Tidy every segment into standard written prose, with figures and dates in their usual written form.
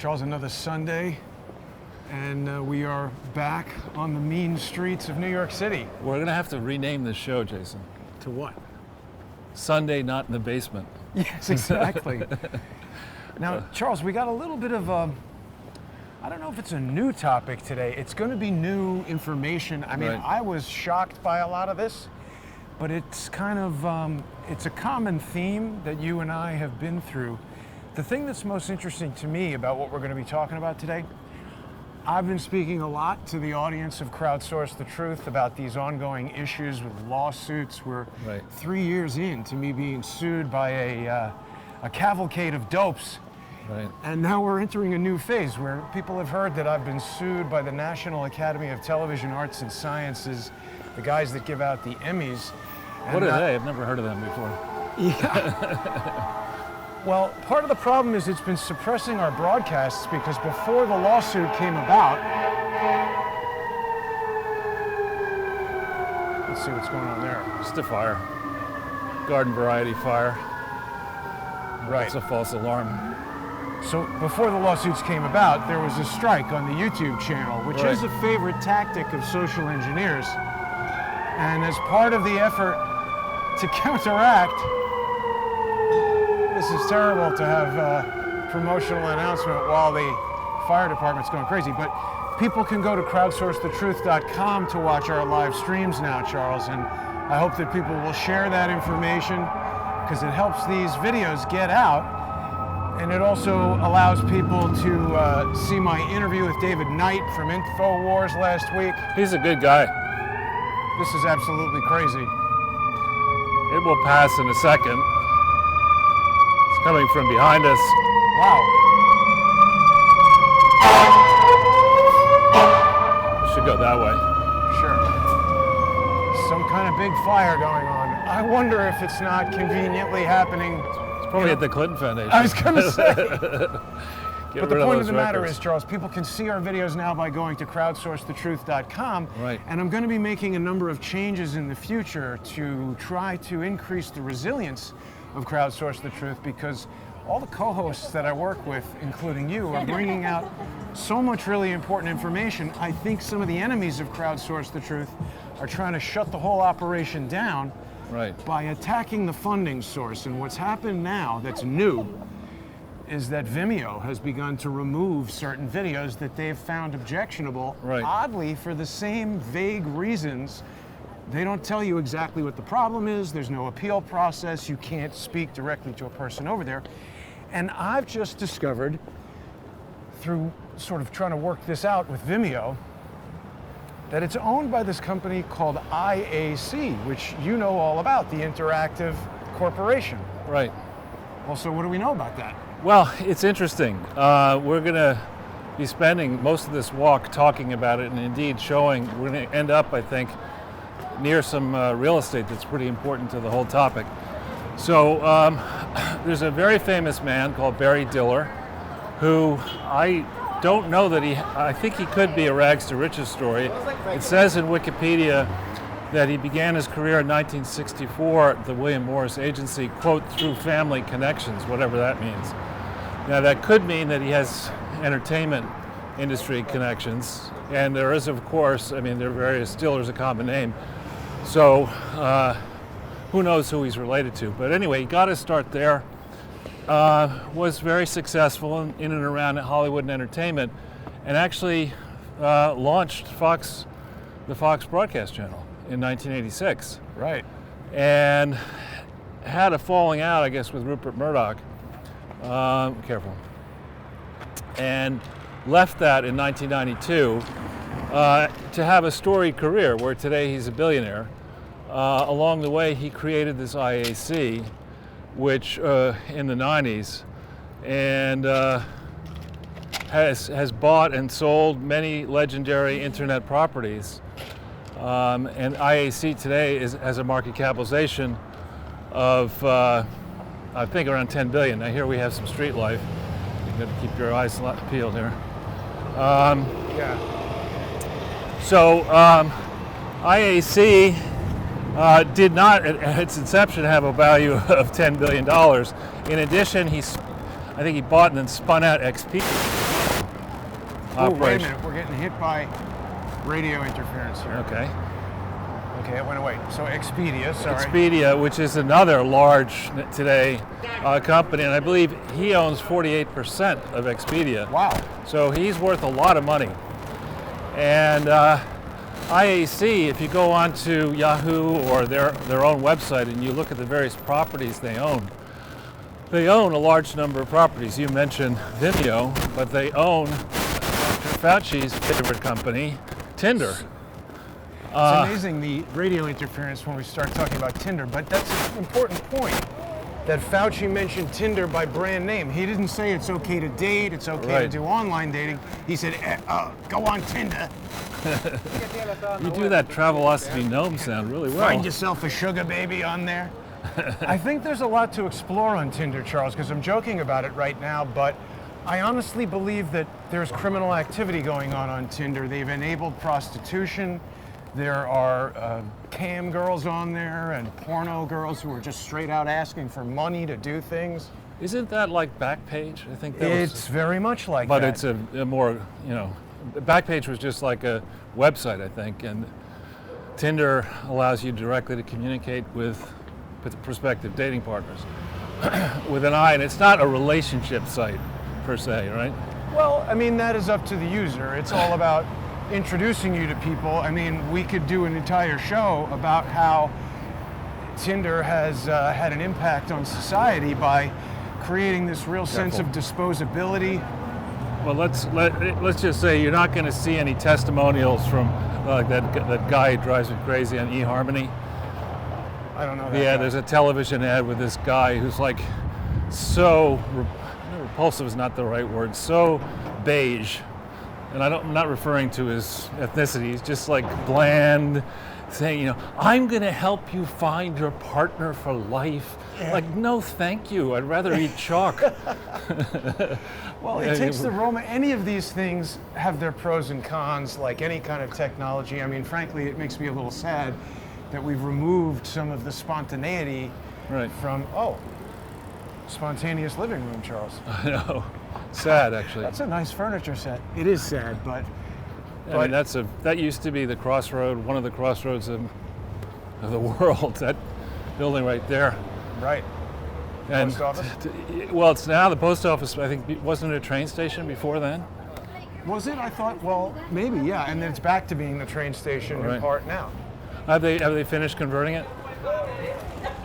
Charles, another Sunday, and we are back on the mean streets of New York City. We're going to have to rename this show, Jason. To what? Sunday Not in the Basement. Yes, exactly. Now, Charles, we got a little bit of a, I don't know if it's a new topic today. It's going to be new information. I mean, Right. I was shocked by a lot of this, but it's kind of, it's a common theme that you and I have been through. The thing that's most interesting to me about what we're going to be talking about today, I've been speaking a lot to the audience of Crowdsource the Truth about these ongoing issues with lawsuits. We're Right. 3 years into me being sued by a cavalcade of dopes. Right. And now we're entering a new phase where people have heard that I've been sued by the National Academy of Television Arts and Sciences, the guys that give out the Emmys. What are they? I've never heard of them before. Yeah. Well, part of the problem is it's been suppressing our broadcasts because before the lawsuit came about, let's see what's going on there. Just a fire. Garden variety fire. Right. It's a false alarm. So before the lawsuits came about, there was a strike on the YouTube channel, which Right. is a favorite tactic of social engineers. And as part of the effort to counteract, this is terrible to have a promotional announcement while the fire department's going crazy, but people can go to crowdsourcethetruth.com to watch our live streams now, Charles, and I hope that people will share that information because it helps these videos get out, and it also allows people to see my interview with David Knight from InfoWars last week. He's a good guy. This is absolutely crazy. It will pass in a second. It's coming from behind us. Wow. It should go that way. Sure. Some kind of big fire going on. I wonder if it's not conveniently happening. It's probably at the Clinton Foundation. I was going to say. Get But the rid point those of the matter records. is, Charles, people can see our videos now by going to crowdsourcethetruth.com. Right. And I'm going to be making a number of changes in the future to try to increase the resilience of Crowdsource the Truth, because all the co-hosts that I work with, including you, are bringing out so much really important information. I think some of the enemies of Crowdsource the Truth are trying to shut the whole operation down Right. by attacking the funding source. And what's happened now that's new is that Vimeo has begun to remove certain videos that they've found objectionable, Right. oddly for the same vague reasons. They don't tell you exactly what the problem is. There's no appeal process. You can't speak directly to a person over there. And I've just discovered, through sort of trying to work this out with Vimeo, that it's owned by this company called IAC, which you know all about, the Interactive Corporation. Right. Well, so what do we know about that? Well, it's interesting. We're going to be spending most of this walk talking about it and indeed showing. We're going to end up, I think, near some real estate that's pretty important to the whole topic. So there's a very famous man called Barry Diller who I don't know that I think he could be a rags to riches story. It says in Wikipedia that he began his career in 1964 at the William Morris Agency, quote, through family connections, whatever that means. Now that could mean that he has entertainment industry connections, and there is, of course, I mean, there are various, Diller's a common name, so who knows who he's related to. But anyway, he got his start there, was very successful in and around Hollywood and entertainment, and actually launched the Fox broadcast channel in 1986. Right. And had a falling out, I guess, with Rupert Murdoch. Careful. And left that in 1992 to have a storied career where today he's a billionaire. Along the way, he created this IAC, which in the 90s, and has bought and sold many legendary internet properties. And IAC today has a market capitalization of, I think, around 10 billion. Now here we have some street life. You've got to keep your eyes peeled here. Yeah. So IAC did not, at its inception, have a value of $10 billion. In addition, I think he bought and then spun out XP. Oh, wait a operation. minute. We're getting hit by radio interference here. Okay. Okay, it went away. So Expedia, sorry. Expedia, which is another large today company, and I believe he owns 48% of Expedia. Wow. So he's worth a lot of money. And IAC, if you go onto Yahoo or their own website and you look at the various properties they own a large number of properties. You mentioned Vimeo, but they own Fauci's favorite company, Tinder. It's amazing the radio interference when we start talking about Tinder, but that's an important point. That Fauci mentioned Tinder by brand name. He didn't say it's okay to date, it's okay to Right. do online dating. He said, go on Tinder, You do that Travelocity gnome sound really well. find yourself a sugar baby on there. I think there's a lot to explore on Tinder, Charles, because I'm joking about it right now, but I honestly believe that there's criminal activity going on Tinder. They've enabled prostitution. There are cam girls on there and porno girls who are just straight out asking for money to do things. Isn't that like Backpage? I think that It's very much like but that. it's a more, Backpage was just like a website, I think, and Tinder allows you directly to communicate with prospective dating partners with an eye, and it's not a relationship site per se, right? Well, I mean, that is up to the user. It's all about introducing you to people. I mean, we could do an entire show about how Tinder has had an impact on society by creating this real sense of disposability. Well, let's just say you're not going to see any testimonials from that guy who drives me crazy on eHarmony. I don't know that. Yeah, guy. there's a television ad with this guy who's like so repulsive is not the right word, so beige. And I'm not referring to his ethnicity, he's just like bland, saying, I'm going to help you find your partner for life. Yeah. Like, no, thank you. I'd rather eat chalk. Well, it takes the Roma. Any of these things have their pros and cons, like any kind of technology. I mean, frankly, it makes me a little sad that we've removed some of the spontaneity Right. from, spontaneous living room, Charles. I know. Sad, actually. That's a nice furniture set. It is sad, but I mean, that used to be the crossroad, one of the crossroads of the world. That building right there. right. And Post office? Well, it's now the post office. I think wasn't it a train station before then? Was it? I thought, well, maybe, yeah. And then it's back to being the train station in Right. part now. Have they finished converting it?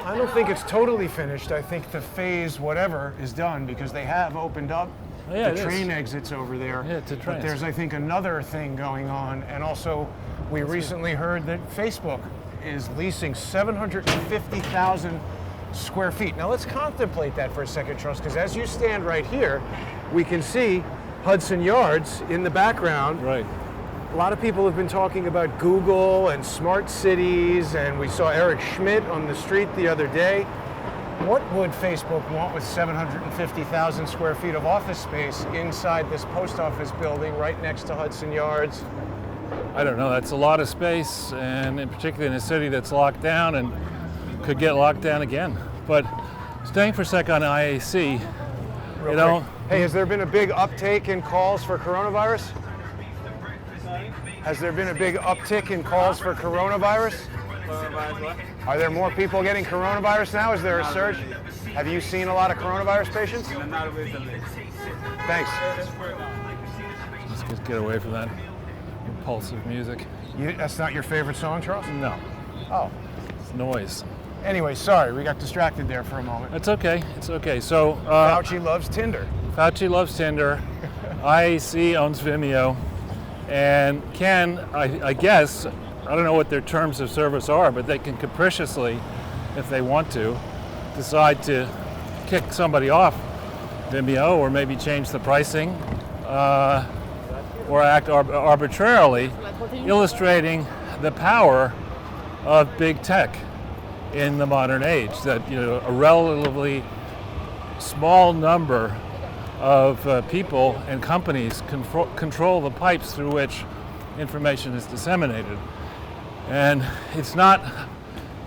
I don't think it's totally finished. I think the phase whatever is done because they have opened up Oh, yeah, the it train is. exits over there. Yeah, to but trains. there's, I think, another thing going on. And also, we recently heard that Facebook is leasing 750,000 square feet. Now, let's contemplate that for a second, Charles, because as you stand right here, we can see Hudson Yards in the background. Right. A lot of people have been talking about Google and smart cities, and we saw Eric Schmidt on the street the other day. What would Facebook want with 750,000 square feet of office space inside this post office building right next to Hudson Yards? I don't know. That's a lot of space, and in particular in a city that's locked down and could get locked down again. But staying for a sec on IAC, Real quick. Hey, has there been a big uptake in calls for coronavirus? Has there been a big uptick in calls for coronavirus? Are there more people getting coronavirus now? Is there a surge? Have you seen a lot of coronavirus patients? Not recently. Thanks. let's just get away from that impulsive music. That's not your favorite song, Charles? No, Oh. it's noise. Anyway, sorry, we got distracted there for a moment. It's okay. It's okay. So Fauci loves Tinder. Fauci loves Tinder. IAC owns Vimeo. And can, I guess, I don't know what their terms of service are, but they can capriciously, if they want to, decide to kick somebody off Vimeo or maybe change the pricing or act arbitrarily, illustrating the power of big tech in the modern age, that a relatively small number of people and companies control the pipes through which information is disseminated. And it's not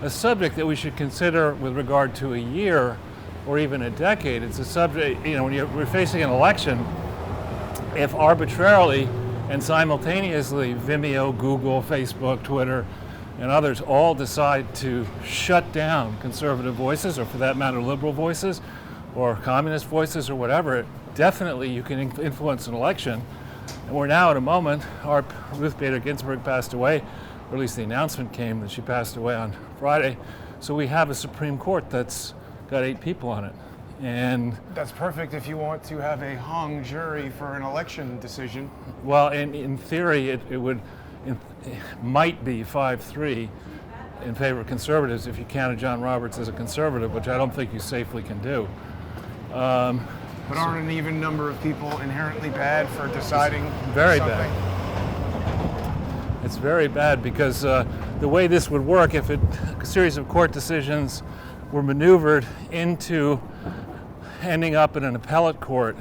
a subject that we should consider with regard to a year or even a decade. It's a subject, when we're facing an election if arbitrarily and simultaneously Vimeo, Google, Facebook, Twitter, and others all decide to shut down conservative voices, or for that matter liberal voices, or communist voices, or whatever, definitely you can influence an election. And we're now at a moment, Ruth Bader Ginsburg passed away, or at least the announcement came that she passed away on Friday, so we have a Supreme Court that's got 8 people on it. And that's perfect if you want to have a hung jury for an election decision. Well, in theory, it might be 5-3 in favor of conservatives if you counted John Roberts as a conservative, which I don't think you safely can do. But aren't an even number of people inherently bad for deciding very something? Bad. It's very bad because the way this would work, if a series of court decisions were maneuvered into ending up in an appellate court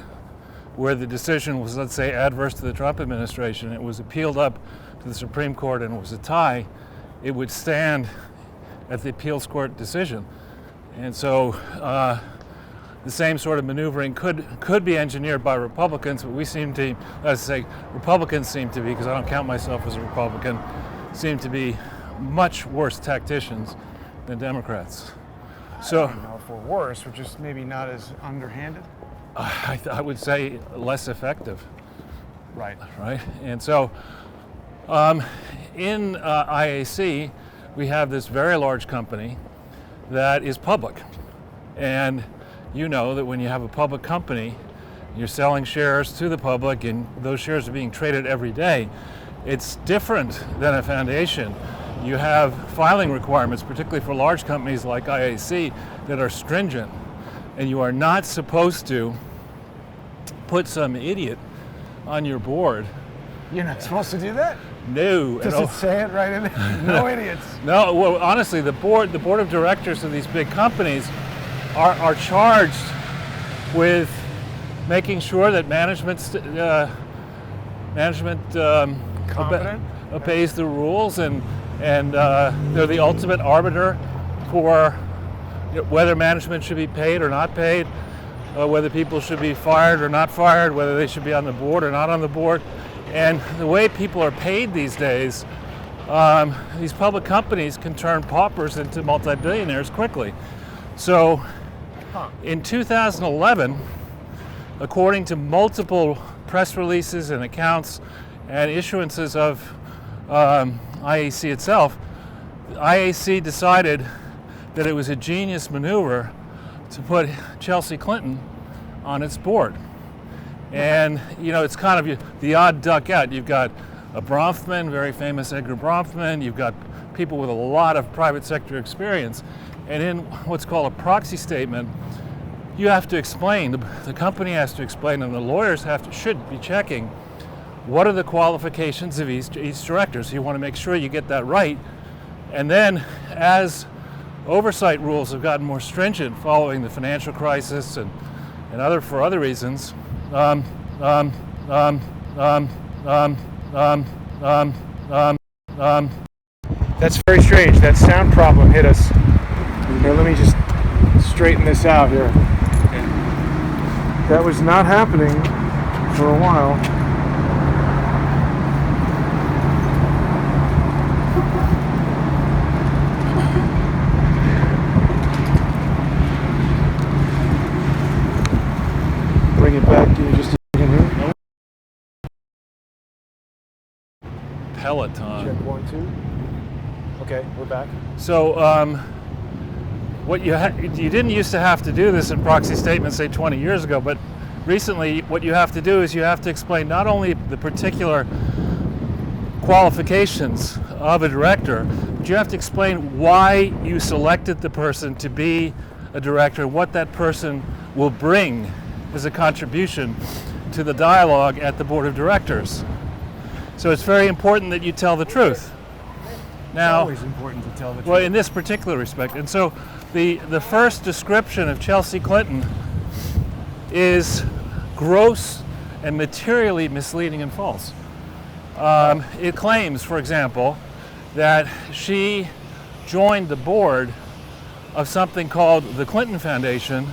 where the decision was, let's say, adverse to the Trump administration, it was appealed up to the Supreme Court and it was a tie, it would stand at the appeals court decision. And so the same sort of maneuvering could be engineered by Republicans, but we seem to, let's say, Republicans seem to be, because I don't count myself as a Republican, seem to be much worse tacticians than Democrats. So, I don't know if we're worse, we're just maybe not as underhanded. I would say less effective. Right. Right. And so in IAC, we have this very large company that is public. And you know that when you have a public company, you're selling shares to the public and those shares are being traded every day. It's different than a foundation. You have filing requirements, particularly for large companies like IAC, that are stringent. And you are not supposed to put some idiot on your board. You're not supposed to do that? No. Does it say it right in there? No idiots. No, well, honestly, the board of directors of these big companies are charged with making sure that management obeys the rules, and they're the ultimate arbiter for whether management should be paid or not paid, whether people should be fired or not fired, whether they should be on the board or not on the board. And the way people are paid these days, these public companies can turn paupers into multi-billionaires quickly. So in 2011, according to multiple press releases and accounts and issuances of IAC itself, IAC decided that it was a genius maneuver to put Chelsea Clinton on its board. And it's kind of the odd duck out. You've got a Bronfman, very famous Edgar Bronfman. You've got people with a lot of private sector experience. And in what's called a proxy statement, you have to explain, the company has to explain, and the lawyers should be checking what are the qualifications of each director. So you want to make sure you get that right. And then as oversight rules have gotten more stringent following the financial crisis and for other reasons, That's very strange. That sound problem hit us. Here, let me just straighten this out here. That was not happening for a while. Bring it back. Give me just a second here. Peloton. Check 1, 2. Okay, we're back. So what you didn't used to have to do this in proxy statements, say 20 years ago, but recently what you have to do is you have to explain not only the particular qualifications of a director, but you have to explain why you selected the person to be a director, what that person will bring as a contribution to the dialogue at the board of directors. So it's very important that you tell the truth. Now, It's always important to tell the truth. well, in this particular respect. And so the first description of Chelsea Clinton is gross and materially misleading and false. It claims, for example, that she joined the board of something called the Clinton Foundation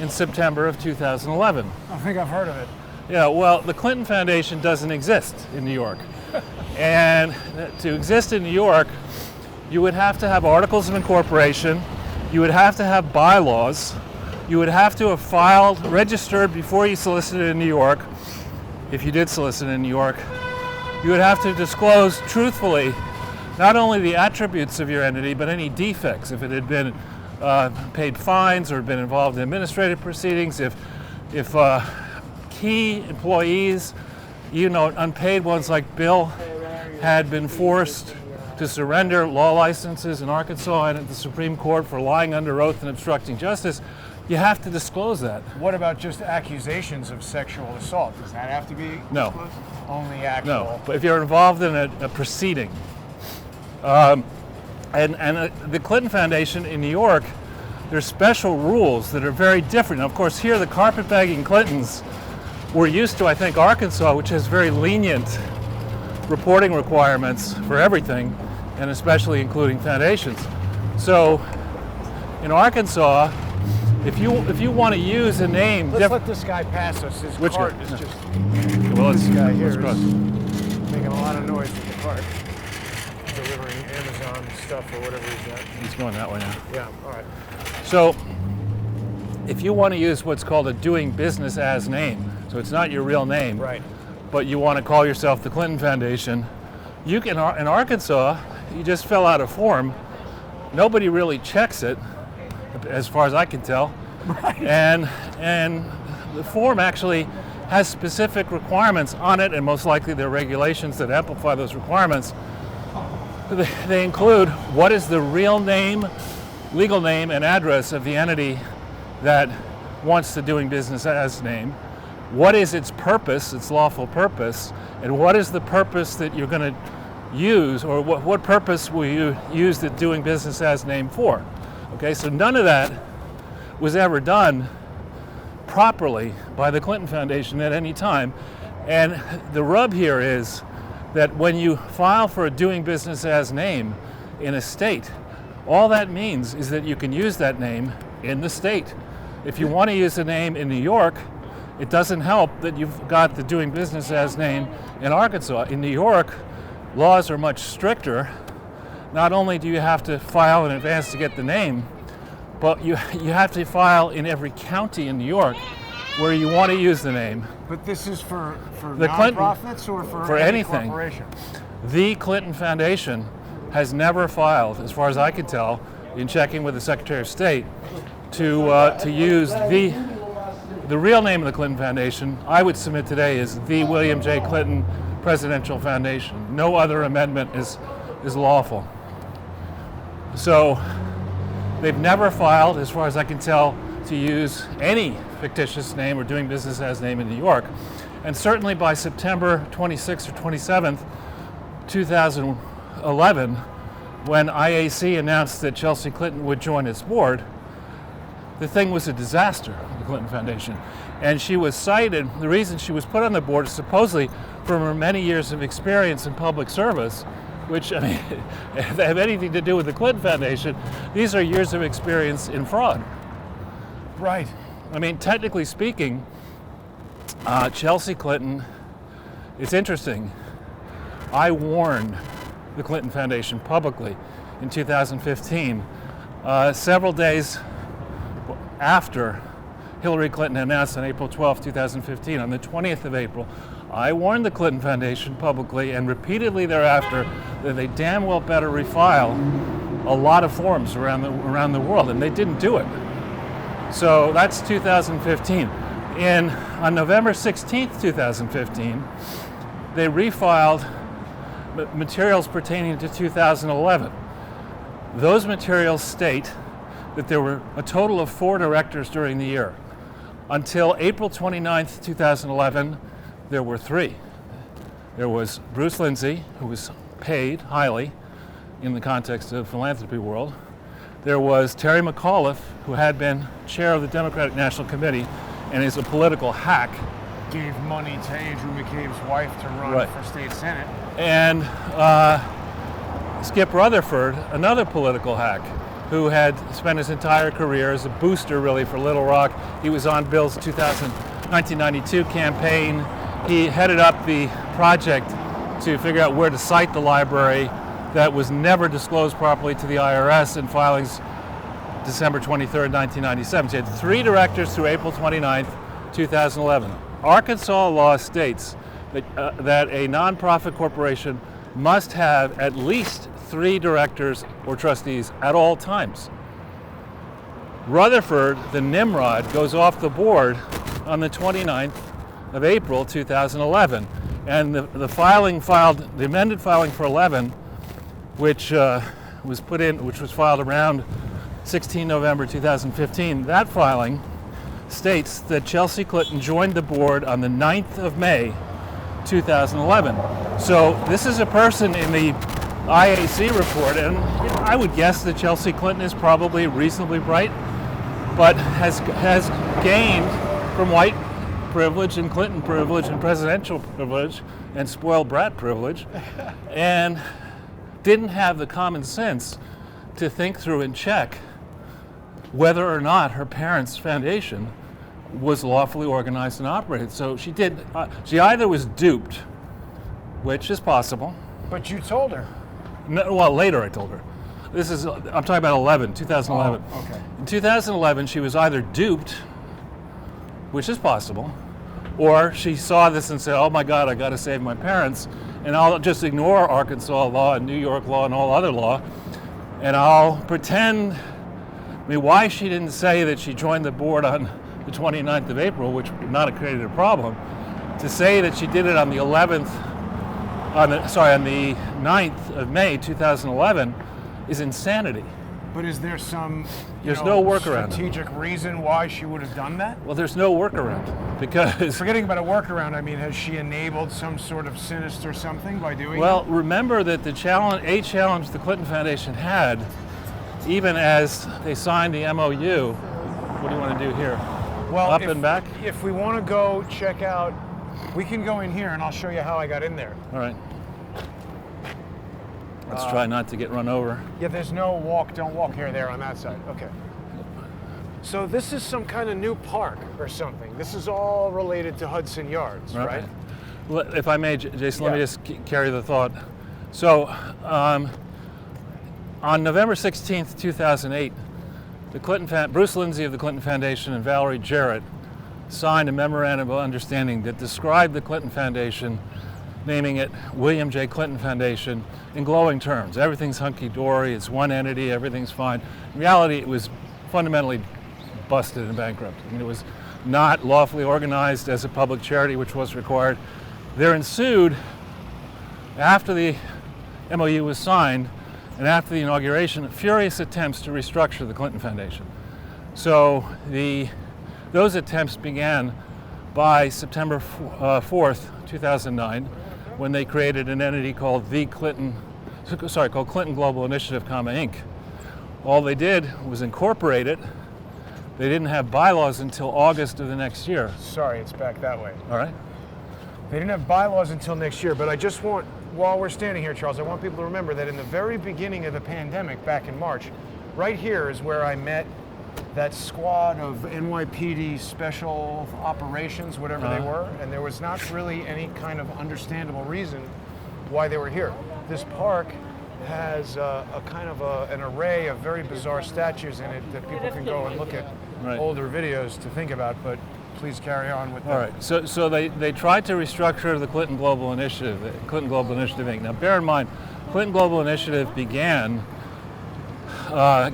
in September of 2011. I think I've heard of it. Yeah, well, the Clinton Foundation doesn't exist in New York. And to exist in New York, you would have to have articles of incorporation, you would have to have bylaws, you would have to have filed, registered before you solicited in New York, if you did solicit in New York. You would have to disclose truthfully not only the attributes of your entity, but any defects, if it had been paid fines or been involved in administrative proceedings, if key employees, unpaid ones like Bill, had been forced to surrender law licenses in Arkansas and at the Supreme Court for lying under oath and obstructing justice, you have to disclose that. What about just accusations of sexual assault? Does that have to be No. disclosed? Only actual? No, but if you're involved in a proceeding. And the Clinton Foundation in New York, there's special rules that are very different. Now, of course, here the carpetbagging Clintons were used to, I think, Arkansas, which has very lenient reporting requirements for everything, and especially including foundations. So in Arkansas, if you want to use a name, let's let this guy pass us. His Which cart guy? is just well, this guy here let's cross. is making a lot of noise with the cart, delivering Amazon stuff or whatever he's got. He's going that way now. Yeah, all right. So if you want to use what's called a doing business as name, so it's not your real name, Right. but you want to call yourself the Clinton Foundation, you can, in Arkansas, you just fill out a form. Nobody really checks it, as far as I can tell. Right. And the form actually has specific requirements on it, and most likely there are regulations that amplify those requirements. They include what is the real name, legal name, and address of the entity that wants the doing business as name, what is its purpose, its lawful purpose, and what is the purpose that you're going to use, or what purpose will you use the doing business as name for. Okay, so none of that was ever done properly by the Clinton Foundation at any time. And the rub here is that when you file for a doing business as name in a state, all that means is that you can use that name in the state. If you want to use a name in New York, it doesn't help that you've got the doing business as name in Arkansas. In New York, laws are much stricter. Not only do you have to file in advance to get the name, but you have to file in every county in New York where you want to use the name. But this is for The Clinton- nonprofits or for any anything. corporation? The Clinton Foundation has never filed, as far as I can tell, in checking with the Secretary of State, to use the real name of the Clinton Foundation. I would submit today is the William J. Clinton Presidential Foundation. No other amendment is lawful. So they've never filed, as far as I can tell, to use any fictitious name or doing business as name in New York. And certainly by September 26th or 27th, 2011, when IAC announced that Chelsea Clinton would join its board, the thing was a disaster, the Clinton Foundation. And she was cited, the reason she was put on the board is supposedly from her many years of experience in public service, which, I mean, if they have anything to do with the Clinton Foundation, these are years of experience in fraud. Right. I mean, technically speaking, Chelsea Clinton, it's interesting. I warned the Clinton Foundation publicly in 2015, several days after Hillary Clinton announced on April 12, 2015, on the 20th of April, I warned the Clinton Foundation publicly and repeatedly thereafter that they damn well better refile a lot of forms around the world, and they didn't do it. So that's 2015. On November 16th, 2015, they refiled materials pertaining to 2011. Those materials state that there were a total of 4 directors during the year. Until April 29th, 2011, there were 3. There was Bruce Lindsay, who was paid highly in the context of philanthropy world. There was Terry McAuliffe, who had been chair of the Democratic National Committee and is a political hack. Gave money to Andrew McCabe's wife to run Right. for state senate. And Skip Rutherford, another political hack, who had spent his entire career as a booster really for Little Rock. He was on Bill's 2000 1992 campaign. He headed up the project to figure out where to site the library that was never disclosed properly to the IRS in filings December 23rd, 1997. So he had 3 directors through April 29th, 2011. Arkansas law states that a nonprofit corporation must have at least 3 directors or trustees at all times. Rutherford, the Nimrod, goes off the board on the 29th of April 2011. And the amended filing for 11, which was filed around 16 November 2015, that filing states that Chelsea Clinton joined the board on the 9th of May 2011. So this is a person in the IAC report, and I would guess that Chelsea Clinton is probably reasonably bright, but has gained from white privilege and Clinton privilege and presidential privilege and spoiled brat privilege, and didn't have the common sense to think through and check whether or not her parents' foundation was lawfully organized and operated. So she either was duped, which is possible. But you told her. No, well, later I told her. I'm talking about 2011. Oh, okay. In 2011, she was either duped, which is possible, or she saw this and said, oh my God, I got to save my parents, and I'll just ignore Arkansas law and New York law and all other law, and I'll pretend, why she didn't say that she joined the board on the 29th of April, which would not have created a problem, to say that she did it on the 9th of May 2011 is insanity. But is there some no workaround. Strategic reason why she would have done that? Well, there's no workaround, because... Forgetting about a workaround, has she enabled some sort of sinister something by doing Well, that? remember that a challenge the Clinton Foundation had, even as they signed the MOU. What do you want to do here? Well, Up and back? If we want to go check out, we can go in here and I'll show you how I got in there. All right. Let's try not to get run over. Yeah, there's no don't walk here, there on that side. Okay. So this is some kind of new park or something. This is all related to Hudson Yards, right? Well, if I may, Jason, let me just carry the thought. So, on November 16th, 2008, Bruce Lindsay of the Clinton Foundation and Valerie Jarrett signed a memorandum of understanding that described the Clinton Foundation, naming it William J. Clinton Foundation, in glowing terms. Everything's hunky-dory, it's one entity, everything's fine. In reality, it was fundamentally busted and bankrupt. It was not lawfully organized as a public charity, which was required. There ensued, after the MOU was signed and after the inauguration, furious attempts to restructure the Clinton Foundation. So those attempts began by September 4th, 2009, when they created an entity called Clinton Global Initiative, Inc. All they did was incorporate it. They didn't have bylaws until August of the next year. Sorry, it's back that way. All right. They didn't have bylaws until next year, but I just want, while we're standing here, Charles, I want people to remember that in the very beginning of the pandemic, back in March, right here is where I met that squad of NYPD special operations, whatever they were, and there was not really any kind of understandable reason why they were here. This park has a kind of an array of very bizarre statues in it that people can go and look at older videos to think about, but please carry on with that. All right, so they tried to restructure the Clinton Global Initiative, Inc. Now bear in mind, Clinton Global Initiative began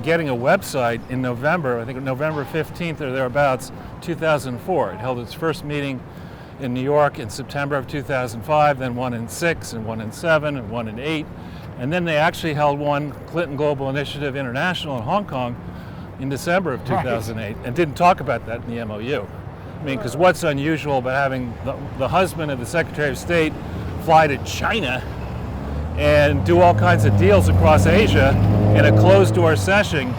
getting a website in November, I think November 15th or thereabouts, 2004. It held its first meeting in New York in September of 2005, then one in 6, and one in 7, and one in 8. And then they actually held one, Clinton Global Initiative International in Hong Kong, in December of 2008, and didn't talk about that in the MOU. Because what's unusual about having the husband of the Secretary of State fly to China and do all kinds of deals across Asia in a closed-door session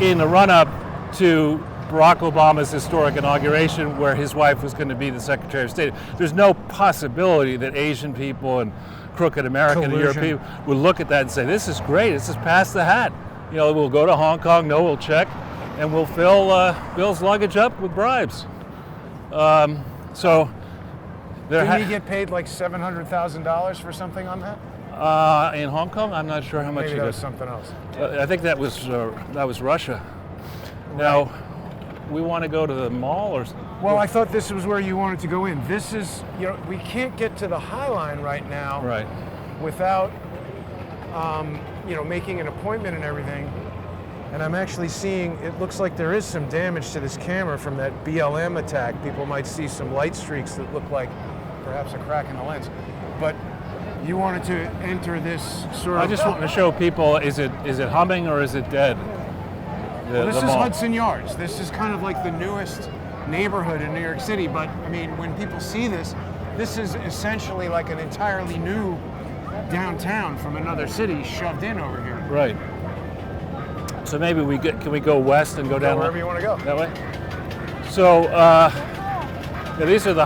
in the run-up to Barack Obama's historic inauguration, where his wife was going to be the Secretary of State. There's no possibility that Asian people and crooked American and European would look at that and say, this is great, this is past the hat. We'll go to Hong Kong, we'll check, and we'll fill Bill's luggage up with bribes. So there Didn't he get paid like $700,000 for something on that? in Hong Kong, I'm not sure how much Maybe he that got. was something else. I think that was Russia. Now, we want to go to the mall, or Well, I thought this was where you wanted to go in. This is, we can't get to the High Line right now right? without, making an appointment and everything. And I'm actually seeing, it looks like there is some damage to this camera from that BLM attack. People might see some light streaks that look like perhaps a crack in the lens. But you wanted to enter this sort of... I just want to show people: is it humming or is it dead? Well, this the is mall. Hudson Yards. This is kind of like the newest neighborhood in New York City. But I mean, when people see this, this is essentially like an entirely new downtown from another city shoved in over here. Right. So maybe can we go west and go down Wherever you want to go. that way? So these are the